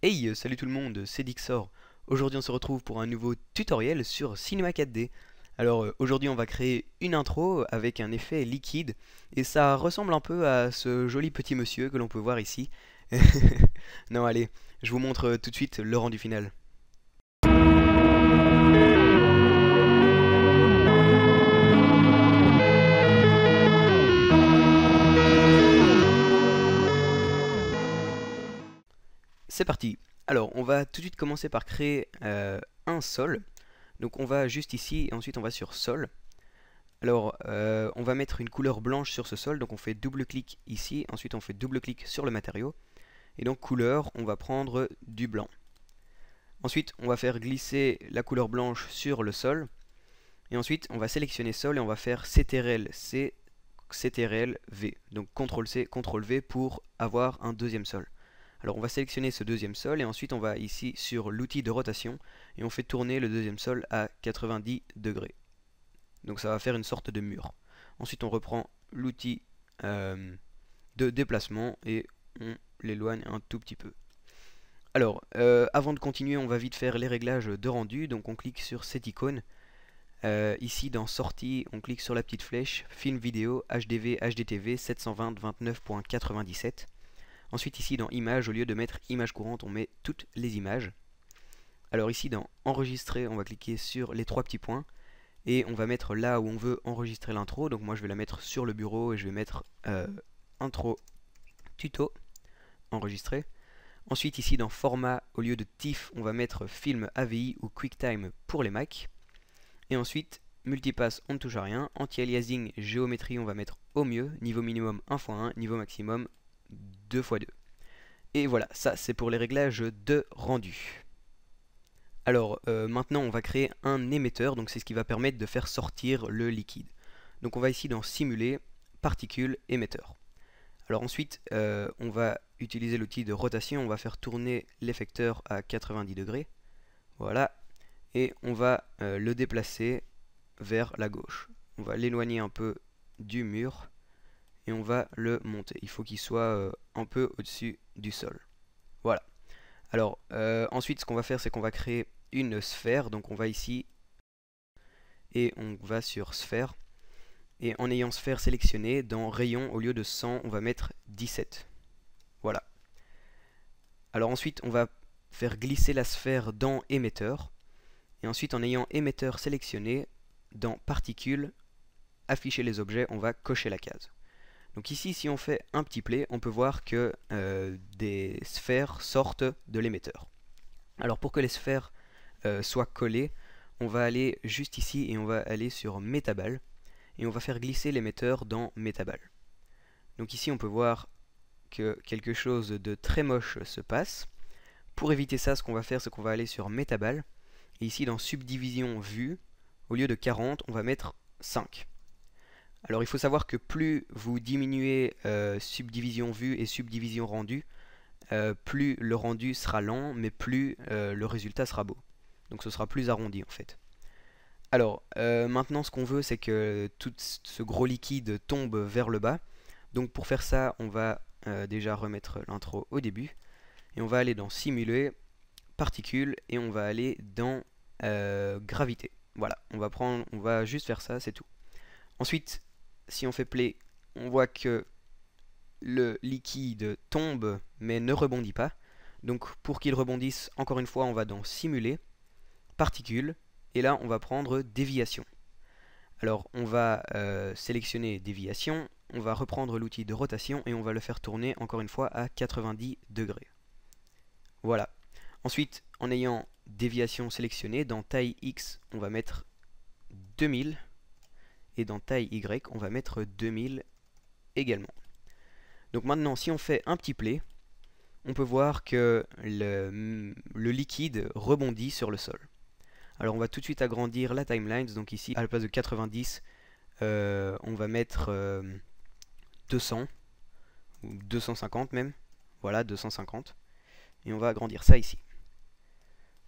Hey, salut tout le monde, c'est Dixor. Aujourd'hui on se retrouve pour un nouveau tutoriel sur Cinema 4D. Alors aujourd'hui on va créer une intro avec un effet liquide et ça ressemble un peu à ce joli petit monsieur que l'on peut voir ici. Non allez, je vous montre tout de suite le rendu final. C'est parti. Alors on va tout de suite commencer par créer un sol. Donc on va juste ici et ensuite on va sur sol. Alors, on va mettre une couleur blanche sur ce sol, donc on fait double-clic ici, ensuite on fait double-clic sur le matériau, et donc couleur, on va prendre du blanc. Ensuite, on va faire glisser la couleur blanche sur le sol, et ensuite on va sélectionner sol et on va faire CTRL-C, CTRL-V, donc CTRL-C, CTRL-V pour avoir un deuxième sol. Alors on va sélectionner ce deuxième sol, et ensuite on va ici sur l'outil de rotation, et on fait tourner le deuxième sol à 90 degrés. Donc ça va faire une sorte de mur. Ensuite on reprend l'outil de déplacement et on l'éloigne un tout petit peu. Alors, avant de continuer, on va vite faire les réglages de rendu. Donc on clique sur cette icône. Ici dans sortie, on clique sur la petite flèche, film vidéo, HDV, HDTV, 720, 29.97. Ensuite ici dans images, au lieu de mettre image courante, on met toutes les images. Alors ici dans enregistrer, on va cliquer sur les trois petits points. Et on va mettre là où on veut enregistrer l'intro. Donc moi je vais la mettre sur le bureau et je vais mettre intro tuto enregistré. Ensuite ici dans format, au lieu de TIFF, on va mettre film AVI ou QuickTime pour les Mac. Et ensuite multipass, on ne touche à rien. Anti-aliasing, géométrie, on va mettre au mieux. Niveau minimum 1x1, niveau maximum 2x2. Et voilà, ça c'est pour les réglages de rendu. Alors maintenant on va créer un émetteur, donc c'est ce qui va permettre de faire sortir le liquide. Donc on va ici dans simuler, particules, émetteur. Alors ensuite on va utiliser l'outil de rotation, on va faire tourner l'effecteur à 90 degrés. Voilà, et on va le déplacer vers la gauche. On va l'éloigner un peu du mur et on va le monter. Il faut qu'il soit un peu au-dessus du sol. Voilà. Alors ensuite ce qu'on va faire, c'est qu'on va créer une sphère. Donc on va ici et on va sur sphère, et en ayant sphère sélectionnée, dans rayon, au lieu de 100 on va mettre 17. Voilà. Alors ensuite on va faire glisser la sphère dans émetteur, et ensuite en ayant émetteur sélectionné, dans particules, afficher les objets, on va cocher la case. Donc ici, si on fait un petit play, on peut voir que des sphères sortent de l'émetteur. Alors pour que les sphères soient collées, on va aller juste ici et on va aller sur Metaball, et on va faire glisser l'émetteur dans Metaball. Donc ici on peut voir que quelque chose de très moche se passe. Pour éviter ça, ce qu'on va faire, c'est qu'on va aller sur Metaball, et ici dans subdivision vue, au lieu de 40, on va mettre 5. Alors il faut savoir que plus vous diminuez subdivision vue et subdivision rendu, plus le rendu sera lent, mais plus le résultat sera beau. Donc ce sera plus arrondi en fait. Alors maintenant ce qu'on veut, c'est que tout ce gros liquide tombe vers le bas. Donc pour faire ça, on va déjà remettre l'intro au début, et on va aller dans simuler, particules, et on va aller dans gravité. Voilà, on va juste faire ça, c'est tout. Ensuite, si on fait play, on voit que le liquide tombe mais ne rebondit pas. Donc pour qu'il rebondisse, encore une fois, on va dans simuler, particules, et là on va prendre déviation. Alors on va sélectionner déviation, on va reprendre l'outil de rotation et on va le faire tourner encore une fois à 90 degrés. Voilà. Ensuite, en ayant déviation sélectionnée, dans taille X, on va mettre 2000. Et dans taille Y, on va mettre 2000 également. Donc maintenant, si on fait un petit play, on peut voir que le liquide rebondit sur le sol. Alors on va tout de suite agrandir la timeline. Donc ici, à la place de 90, on va mettre 200, ou 250 même. Voilà, 250. Et on va agrandir ça ici.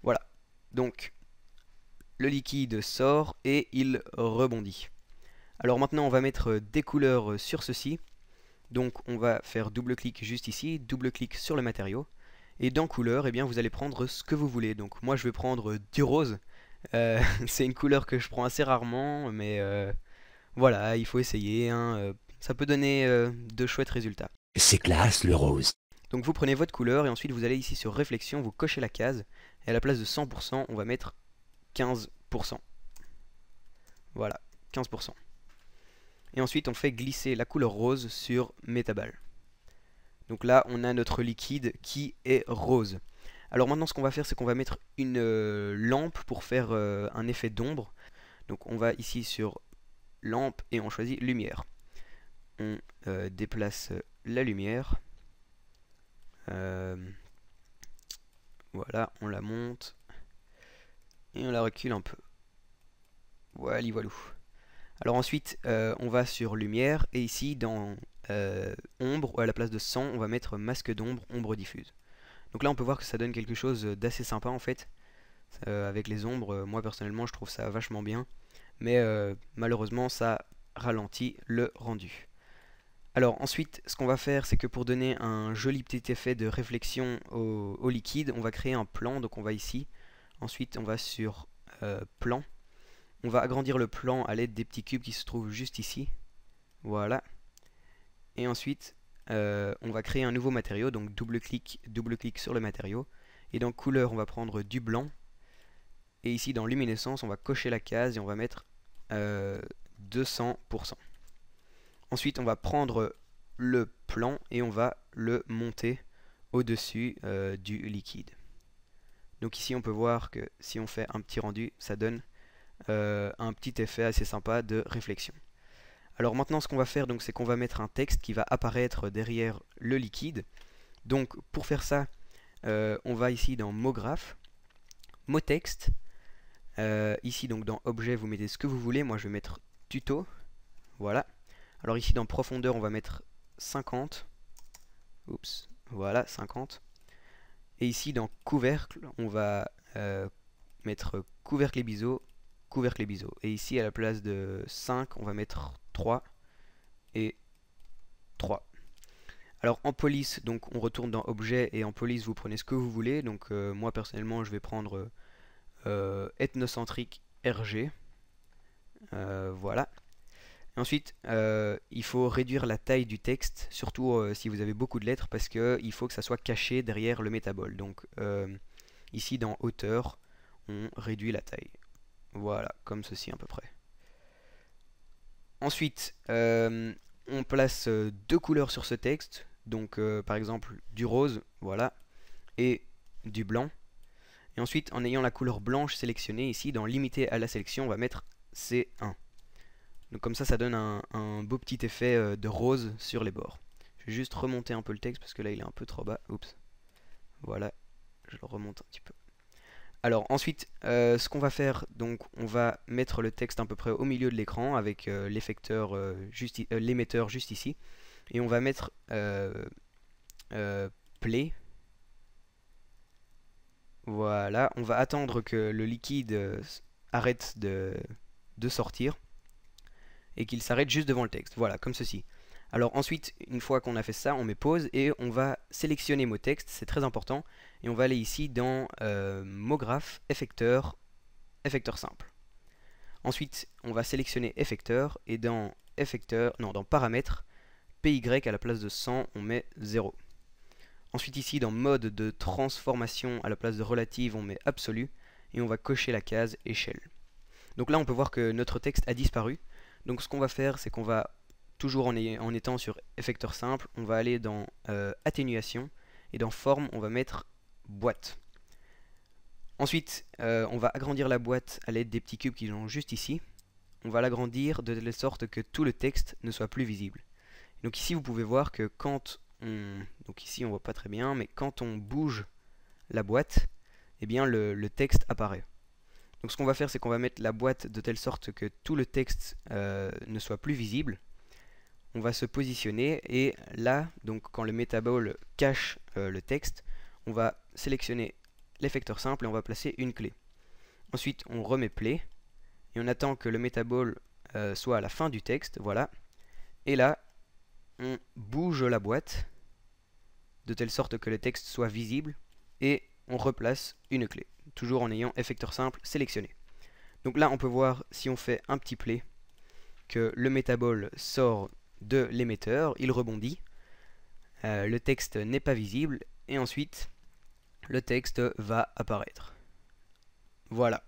Voilà. Donc, le liquide sort et il rebondit. Alors maintenant on va mettre des couleurs sur ceci. Donc on va faire double-clic juste ici, double-clic sur le matériau, Et dans couleur, eh bien, vous allez prendre ce que vous voulez. Donc moi je vais prendre du rose. C'est une couleur que je prends assez rarement, mais voilà, il faut essayer, hein, ça peut donner de chouettes résultats. C'est classe le rose. Donc vous prenez votre couleur et ensuite vous allez ici sur réflexion, vous cochez la case et à la place de 100%, on va mettre 15%. Voilà, 15%. Et ensuite on fait glisser la couleur rose sur Metaball. Donc là on a notre liquide qui est rose. Alors maintenant ce qu'on va faire, c'est qu'on va mettre une lampe pour faire un effet d'ombre. Donc on va ici sur lampe et on choisit lumière. On déplace la lumière. Voilà, on la monte et on la recule un peu. Voilà, voilou. Alors ensuite, on va sur lumière et ici dans ombre, à la place de 100, on va mettre masque d'ombre, ombre diffuse. Donc là, on peut voir que ça donne quelque chose d'assez sympa en fait. Avec les ombres, moi personnellement, je trouve ça vachement bien. Mais malheureusement, ça ralentit le rendu. Alors ensuite, ce qu'on va faire, c'est que pour donner un joli petit effet de réflexion au liquide, on va créer un plan. Donc on va ici. Ensuite, on va sur plan. On va agrandir le plan à l'aide des petits cubes qui se trouvent juste ici. Voilà. Et ensuite, on va créer un nouveau matériau. Donc double-clic sur le matériau. Et dans couleur, on va prendre du blanc. Et ici, dans luminescence, on va cocher la case et on va mettre 200%. Ensuite, on va prendre le plan et on va le monter au-dessus du liquide. Donc ici, on peut voir que si on fait un petit rendu, ça donne un petit effet assez sympa de réflexion. Alors maintenant, ce qu'on va faire, c'est qu'on va mettre un texte qui va apparaître derrière le liquide. Donc pour faire ça, on va ici dans mot graphe, mot texte. Ici donc dans objet, vous mettez ce que vous voulez. Moi, je vais mettre tuto. Voilà. Alors ici dans profondeur on va mettre 50. Oups, voilà 50. Et ici dans couvercle on va mettre couvercle et biseau, couvercle et biseau. Et ici à la place de 5 on va mettre 3 et 3. Alors en police donc on retourne dans objet et en police vous prenez ce que vous voulez. Donc moi personnellement je vais prendre ethnocentrique RG. Voilà. Ensuite, il faut réduire la taille du texte, surtout si vous avez beaucoup de lettres, parce qu'il faut que ça soit caché derrière le métabol. Donc ici dans hauteur, on réduit la taille. Voilà, comme ceci à peu près. Ensuite, on place deux couleurs sur ce texte. Donc par exemple du rose, voilà, et du blanc. Et ensuite, en ayant la couleur blanche sélectionnée, ici dans limiter à la sélection, on va mettre C1. Donc comme ça donne un beau petit effet de rose sur les bords. Je vais juste remonter un peu le texte parce que là il est un peu trop bas. Oups. Voilà, je le remonte un petit peu. Alors ensuite, ce qu'on va faire, donc on va mettre le texte à peu près au milieu de l'écran avec l'émetteur juste ici. Et on va mettre play. Voilà, on va attendre que le liquide arrête de sortir. Et qu'il s'arrête juste devant le texte, voilà, comme ceci. Alors ensuite, une fois qu'on a fait ça, on met pause et on va sélectionner mot texte, c'est très important, et on va aller ici dans mot graphe, effecteur, effecteur simple. Ensuite, on va sélectionner effecteur, et dans dans paramètres, PY à la place de 100, on met 0. Ensuite ici, dans mode de transformation, à la place de relative, on met absolu, et on va cocher la case échelle. Donc là, on peut voir que notre texte a disparu. Donc ce qu'on va faire, c'est qu'on va, toujours en étant sur effecteur simple, on va aller dans atténuation, et dans forme, on va mettre boîte. Ensuite, on va agrandir la boîte à l'aide des petits cubes qui sont juste ici. On va l'agrandir de telle sorte que tout le texte ne soit plus visible. Donc ici, vous pouvez voir que quand on... Donc ici, on voit pas très bien, mais quand on bouge la boîte, eh bien le texte apparaît. Donc ce qu'on va faire, c'est qu'on va mettre la boîte de telle sorte que tout le texte ne soit plus visible. On va se positionner et là, donc quand le metaball cache le texte, on va sélectionner l'effecteur simple et on va placer une clé. Ensuite, on remet play et on attend que le metaball soit à la fin du texte, voilà. Et là, on bouge la boîte de telle sorte que le texte soit visible. et on replace une clé, toujours en ayant effecteur simple sélectionné. Donc là on peut voir, si on fait un petit play, que le métaball sort de l'émetteur, il rebondit, le texte n'est pas visible, et ensuite le texte va apparaître. Voilà.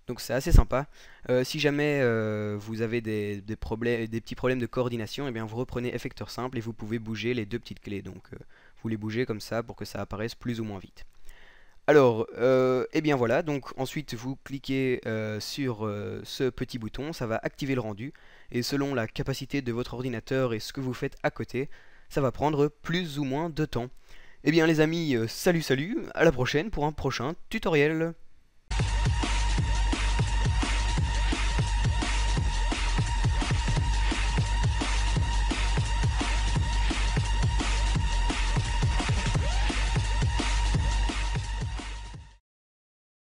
Donc c'est assez sympa. Si jamais vous avez des petits problèmes de coordination, eh bien vous reprenez effecteur simple et vous pouvez bouger les deux petites clés. Donc vous les bougez comme ça pour que ça apparaisse plus ou moins vite. Alors, et bien voilà, donc ensuite vous cliquez sur ce petit bouton, ça va activer le rendu, et selon la capacité de votre ordinateur et ce que vous faites à côté, ça va prendre plus ou moins de temps. Et bien les amis, salut, à la prochaine pour un prochain tutoriel.